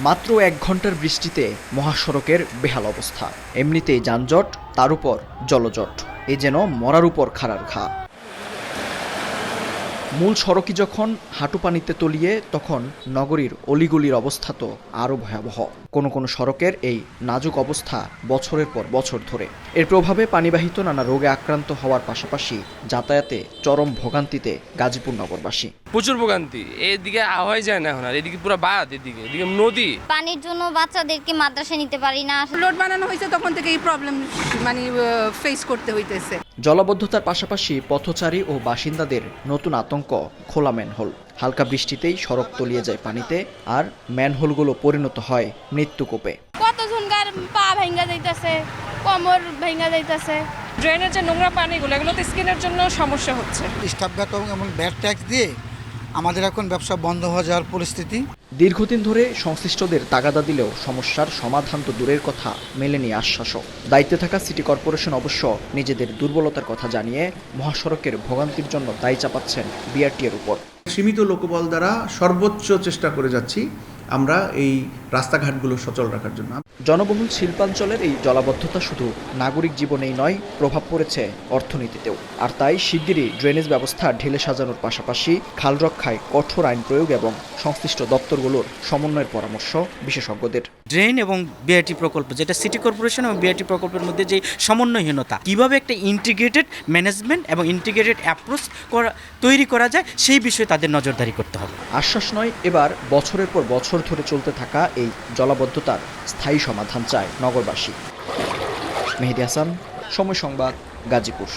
মাত্র ১ ঘন্টার বৃষ্টিতে মহাসড়কের বেহাল অবস্থা। এমনিতেই যানজট, তার উপর জলজট, এ যেন মরার উপর খাড়ার ঘা। মূল সড়কই যখন হাঁটু পানিতে তলিয়ে, তখন নগরীর অলিগলির অবস্থা তো আরও ভয়াবহ। কোনো কোনো সড়কের এই নাজুক অবস্থা বছরের পর বছর ধরে। এর প্রভাবে পানিবাহিত নানা রোগে আক্রান্ত হওয়ার পাশাপাশি যাতায়াতে চরম ভোগান্তিতে গাজীপুর নগরবাসী। প্রচুর ভোগান্তি, এদিকে আওয়াই যায় না এখন, আর এদিকে পুরো বাদ, এদিকে নদী। পানির জন্য বাচ্চাদেরকে মাদ্রাসায় নিতে পারি না। রোড বানানো হয়েছে তখন থেকে এই প্রবলেম ফেস করতে হইতেছে। জলাবদ্ধতার পাশাপাশি পথচারী ও বাসিন্দাদের নতুন আতঙ্ক খোলা ম্যানহোল। হালকা বৃষ্টিতেই সড়ক তলিয়ে যায় পানিতে, আর ম্যানহোলগুলো পরিণত হয় মৃত্যুকূপে। কতজনকার পা ভেঙে যাইতেছে, কোমর ভেঙে যাইতেছে। ড্রেনের যে নোংরা পানিগুলো, এগুলোতে স্কিনের জন্য সমস্যা হচ্ছে। স্টাফ বেতন এমন ব্যাড ট্যাক্স দিয়ে আমাদের এখন ব্যবসা বন্ধ হয়ে যাওয়ার পরিস্থিতি। দীর্ঘদিন ধরে সংশ্লিষ্টদের তাগাদা দিলেও সমস্যার সমাধান তো দূরের কথা, মেলেনি আশ্বাসও। দায়িত্বে থাকা সিটি কর্পোরেশন অবশ্য নিজেদের দুর্বলতার কথা জানিয়ে মহাসড়কের ভোগান্তির জন্য দায়ী চাপাচ্ছেন বিআরটিএর উপর। সীমিত লোকবল দ্বারা সর্বোচ্চ চেষ্টা করে যাচ্ছি আমরা এই রাস্তাঘাটগুলো সচল রাখার জন্য। জনবহুল শিল্পাঞ্চলের এই জলাবদ্ধতা শুধু নাগরিক জীবনেই নয়, প্রভাব পড়েছে অর্থনীতিতেও। আর তাই শিগগিরই ড্রেনেজ ব্যবস্থা ঢেলে সাজানোর পাশাপাশি খাল রক্ষায় কঠোর আইন প্রয়োগ এবং সংশ্লিষ্ট দপ্তরগুলোর সমন্বয়ের পরামর্শ বিশেষজ্ঞদের। ড্রেন এবং বিআরটি প্রকল্প, যেটা সিটি কর্পোরেশন এবং বিআরটি প্রকল্পের মধ্যে যে সমন্বয়হীনতা, কিভাবে একটা ইন্টিগ্রেটেড ম্যানেজমেন্ট এবং ইন্টিগ্রেটেড অ্যাপ্রোচ তৈরি করা যায়, সেই বিষয়ে তাদের নজরদারি করতে হবে। আশ্বাস নয়, এবার বছরের পর বছর ধরে চলতে থাকা এই জলাবদ্ধতার স্থায়ী সমাধান চায় নগরবাসী। মেহেদী হাসান, সময় সংবাদ, গাজীপুর।